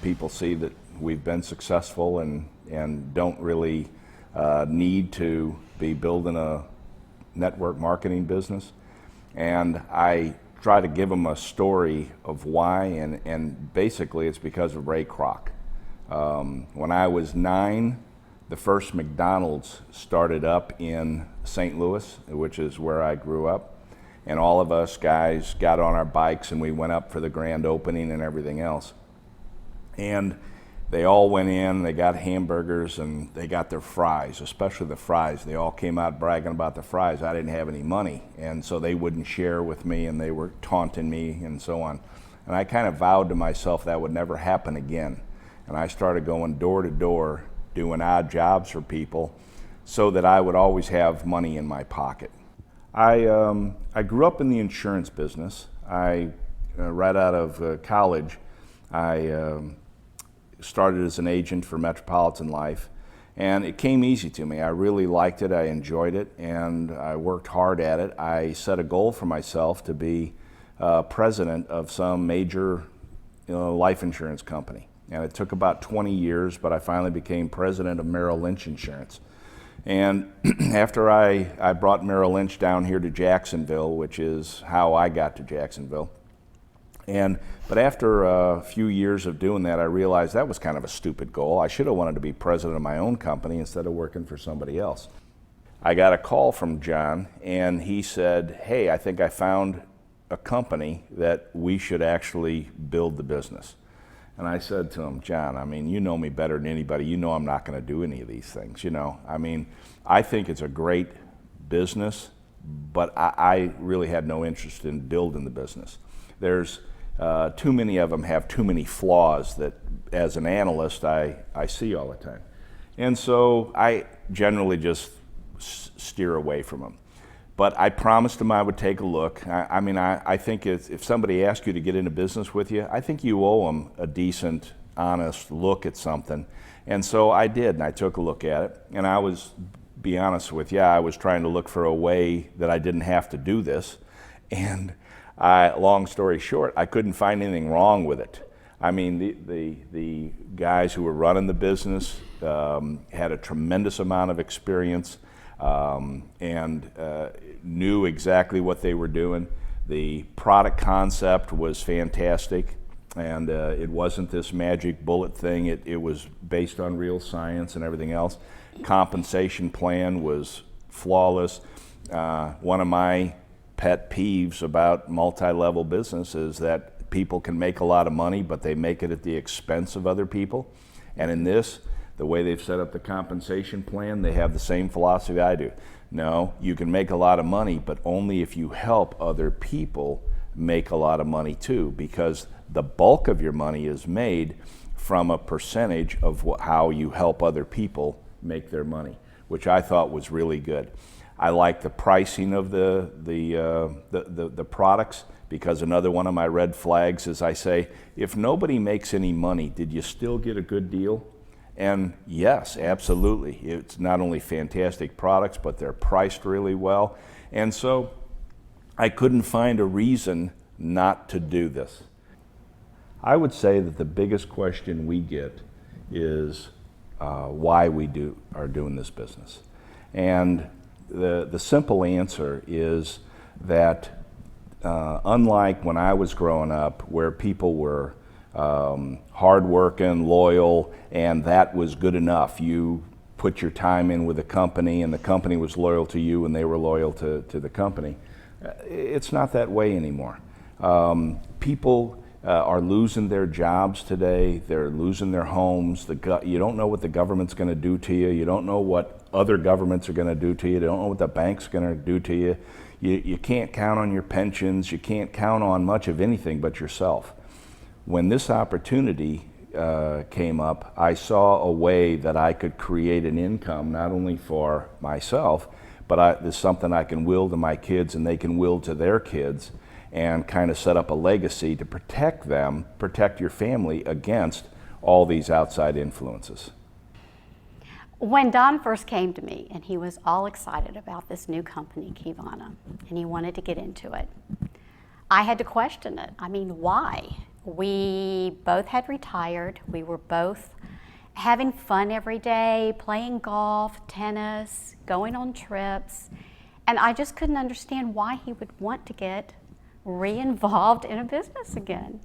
people see that we've been successful and don't really need to be building a network marketing business. And I try to give them a story of why, and basically it's because of Ray Kroc. When I was 9, the first McDonald's started up in St. Louis, which is where I grew up. And all of us guys got on our bikes and we went up for the grand opening and everything else. And they all went in, they got hamburgers and they got their fries, especially the fries. They all came out bragging about the fries. I didn't have any money, and so they wouldn't share with me and they were taunting me and so on. And I kind of vowed to myself that would never happen again. And I started going door to door, doing odd jobs for people so that I would always have money in my pocket. I grew up in the insurance business. Right out of college, I started as an agent for Metropolitan Life, and it came easy to me. I really liked it, I enjoyed it, and I worked hard at it. I set a goal for myself to be president of some major life insurance company. And it took about 20 years, but I finally became president of Merrill Lynch Insurance. And after I brought Merrill Lynch down here to Jacksonville, which is how I got to Jacksonville. But after a few years of doing that, I realized that was kind of a stupid goal. I should have wanted to be president of my own company instead of working for somebody else. I got a call from John, and he said, hey, I think I found a company that we should actually build the business. And I said to him, John, I mean, you know me better than anybody. You know I'm not going to do any of these things, you know. I mean, I think it's a great business, but I really had no interest in building the business. There's too many of them have too many flaws that, as an analyst, I see all the time. And so I generally just steer away from them. But I promised him I would take a look. I think if somebody asks you to get into business with you, I think you owe them a decent, honest look at something. And so I did, and I took a look at it. And I was, be honest with you, I was trying to look for a way that I didn't have to do this. And long story short, I couldn't find anything wrong with it. I mean, the guys who were running the business had a tremendous amount of experience. And knew exactly what they were doing. The product concept was fantastic, and it wasn't this magic bullet thing. It was based on real science and everything else. Compensation plan was flawless. One of my pet peeves about multi-level business is that people can make a lot of money, but they make it at the expense of other people. And in this, the way they've set up the compensation plan, they have the same philosophy I do. No, you can make a lot of money, but only if you help other people make a lot of money too, because the bulk of your money is made from a percentage of how you help other people make their money, which I thought was really good. I like the pricing of the products, because another one of my red flags is I say, if nobody makes any money, did you still get a good deal? And yes, absolutely. It's not only fantastic products, but they're priced really well. And so I couldn't find a reason not to do this. I would say that the biggest question we get is why we are doing this business. And the simple answer is that unlike when I was growing up, where people were hardworking, loyal, and that was good enough. You put your time in with the company, and the company was loyal to you, and they were loyal to the company. It's not that way anymore. People are losing their jobs today. They're losing their homes. You don't know what the government's going to do to you. You don't know what other governments are going to do to you. You don't know what the bank's going to do to you. You can't count on your pensions. You can't count on much of anything but yourself. When this opportunity came up, I saw a way that I could create an income not only for myself, but there's something I can will to my kids and they can will to their kids, and kind of set up a legacy to protect them, protect your family against all these outside influences. When Don first came to me, and he was all excited about this new company, Qivana, and he wanted to get into it, I had to question it. I mean, why? We both had retired. We were both having fun every day, playing golf, tennis, going on trips. And I just couldn't understand why he would want to get re-involved in a business again.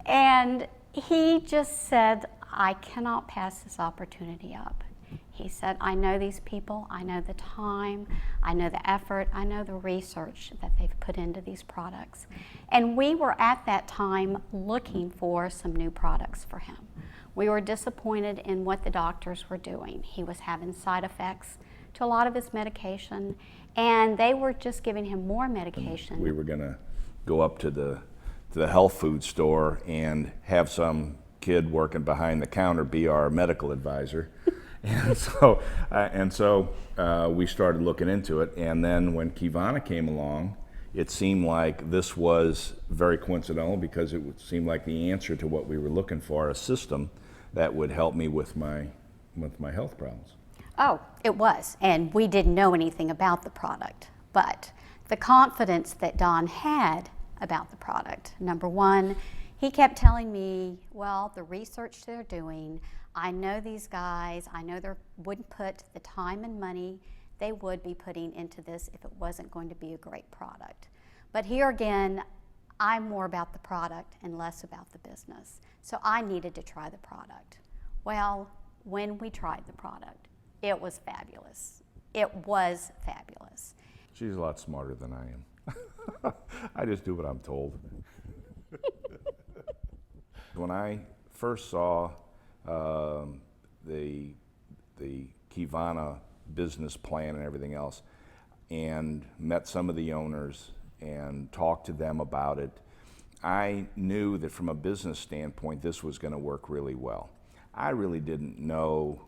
And he just said, I cannot pass this opportunity up. He said, I know these people, I know the time, I know the effort, I know the research that they've put into these products. And we were at that time looking for some new products for him. We were disappointed in what the doctors were doing. He was having side effects to a lot of his medication, and they were just giving him more medication. We were going to go up to the health food store and have some kid working behind the counter be our medical advisor. And so we started looking into it. And then when Qivana came along, it seemed like this was very coincidental because it seemed like the answer to what we were looking for, a system that would help me with my health problems. Oh, it was. And we didn't know anything about the product. But the confidence that Don had about the product, number one, he kept telling me, well, the research they're doing, I know these guys, I know they wouldn't put the time and money they would be putting into this if it wasn't going to be a great product. But here again, I'm more about the product and less about the business. So I needed to try the product. Well, when we tried the product, it was fabulous. It was fabulous. She's a lot smarter than I am. I just do what I'm told. When I first saw the Qivana business plan and everything else, and met some of the owners and talked to them about it, I knew that from a business standpoint this was going to work really well. I really didn't know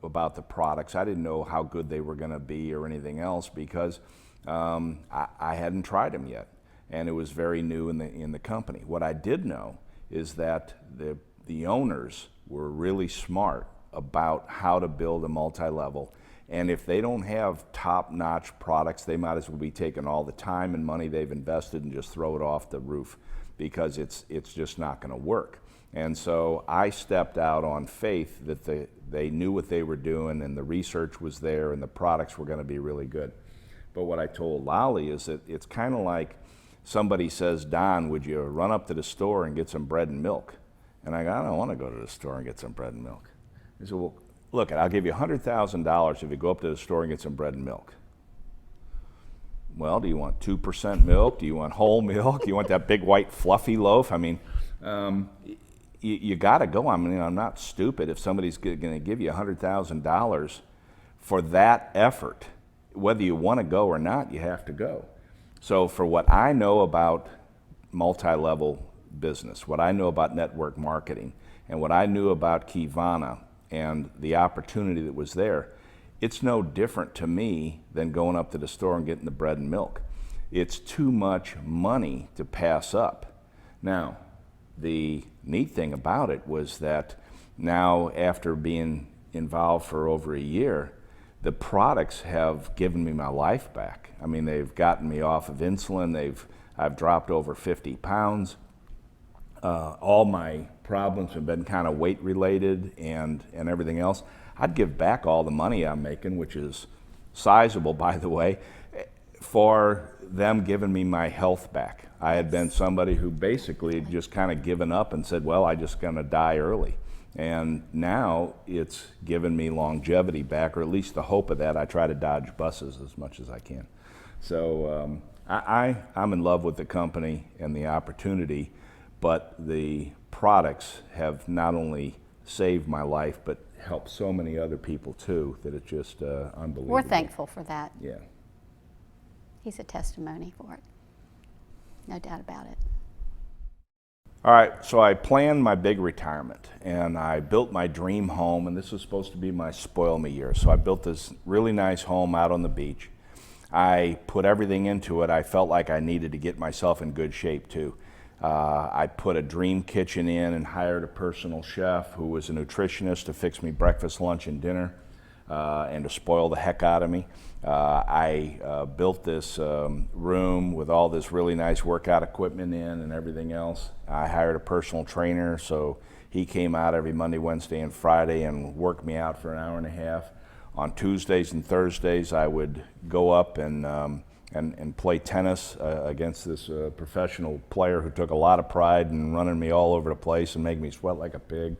about the products. I didn't know how good they were going to be or anything else because I hadn't tried them yet, and it was very new in the company. What I did know is that the owners were really smart about how to build a multi-level, and if they don't have top-notch products, they might as well be taking all the time and money they've invested and just throw it off the roof because it's just not going to work. And so I stepped out on faith that they knew what they were doing and the research was there and the products were going to be really good. But what I told Lolly is that it's kind of like somebody says, Don, would you run up to the store and get some bread and milk? And I go, I don't want to go to the store and get some bread and milk. He said, well, look, I'll give you $100,000 if you go up to the store and get some bread and milk. Well, do you want 2% milk? Do you want whole milk? Do you want that big white fluffy loaf? I mean, you got to go. I mean, I'm not stupid. If somebody's going to give you $100,000 for that effort, whether you want to go or not, you have to go. So for what I know about multi-level business, what I know about network marketing, and what I knew about Qivana and the opportunity that was there, it's no different to me than going up to the store and getting the bread and milk. It's too much money to pass up. Now, the neat thing about it was that now, after being involved for over a year, the products have given me my life back. I mean, they've gotten me off of insulin. I've dropped over 50 pounds. All my problems have been kind of weight related and everything else. I'd give back all the money I'm making, which is sizable, by the way, for them giving me my health back. I had been somebody who basically just kind of given up and said, well, I'm just going to die early. And now it's given me longevity back, or at least the hope of that. I try to dodge buses as much as I can. So I'm in love with the company and the opportunity, but the products have not only saved my life, but helped so many other people too, that it's just unbelievable. We're thankful for that. Yeah. He's a testimony for it. No doubt about it. All right, so I planned my big retirement, and I built my dream home, and this was supposed to be my spoil me year. So I built this really nice home out on the beach. I put everything into it. I felt like I needed to get myself in good shape too. I put a dream kitchen in and hired a personal chef who was a nutritionist to fix me breakfast, lunch, and dinner. and to spoil the heck out of me. I built this room with all this really nice workout equipment in and everything else. I hired a personal trainer, so he came out every Monday, Wednesday, and Friday and worked me out for an hour and a half. On Tuesdays and Thursdays, I would go up and play tennis against this professional player who took a lot of pride in running me all over the place and making me sweat like a pig.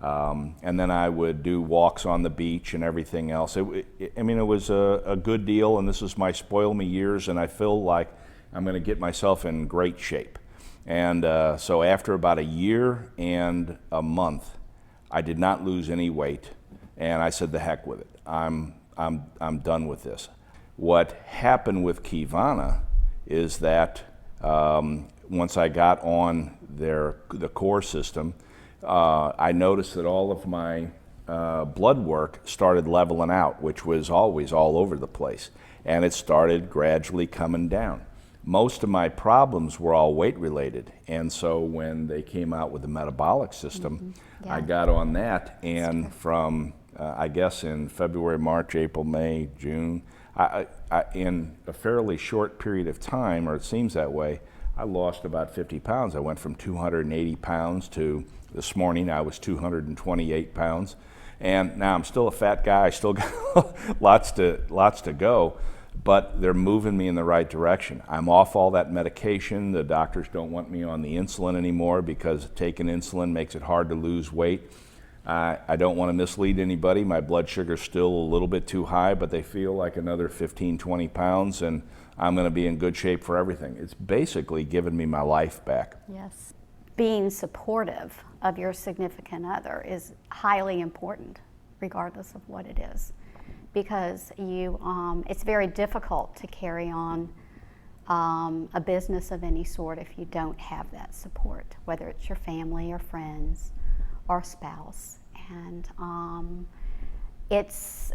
And then I would do walks on the beach and everything else. It was a good deal, and this is my spoil me years, and I feel like I'm going to get myself in great shape. And so after about a year and a month, I did not lose any weight, and I said, the heck with it. I'm done with this. What happened with Qivana is that once I got on the core system, I noticed that all of my blood work started leveling out, which was always all over the place, and it started gradually coming down. Most of my problems were all weight related, and so when they came out with the metabolic system, I got on that, and from I guess in February, March, April, May, June, in a fairly short period of time, or it seems that way, I lost about 50 pounds. I went from 280 pounds to this morning I was 228 pounds. And now I'm still a fat guy. I still got lots to go, but they're moving me in the right direction. I'm off all that medication. The doctors don't want me on the insulin anymore because taking insulin makes it hard to lose weight. I don't want to mislead anybody. My blood sugar's still a little bit too high, but they feel like another 15, 20 pounds, and I'm going to be in good shape for everything. It's basically given me my life back. Yes. Being supportive of your significant other is highly important, regardless of what it is, because it's very difficult to carry on a business of any sort if you don't have that support, whether it's your family or friends or spouse. And it's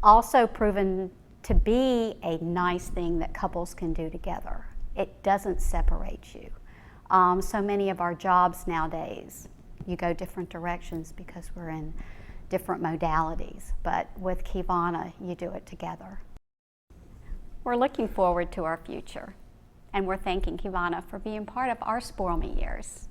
also proven to be a nice thing that couples can do together. It doesn't separate you. So many of our jobs nowadays, you go different directions because we're in different modalities, but with Qivana, you do it together. We're looking forward to our future, and we're thanking Qivana for being part of our Spoil Me years.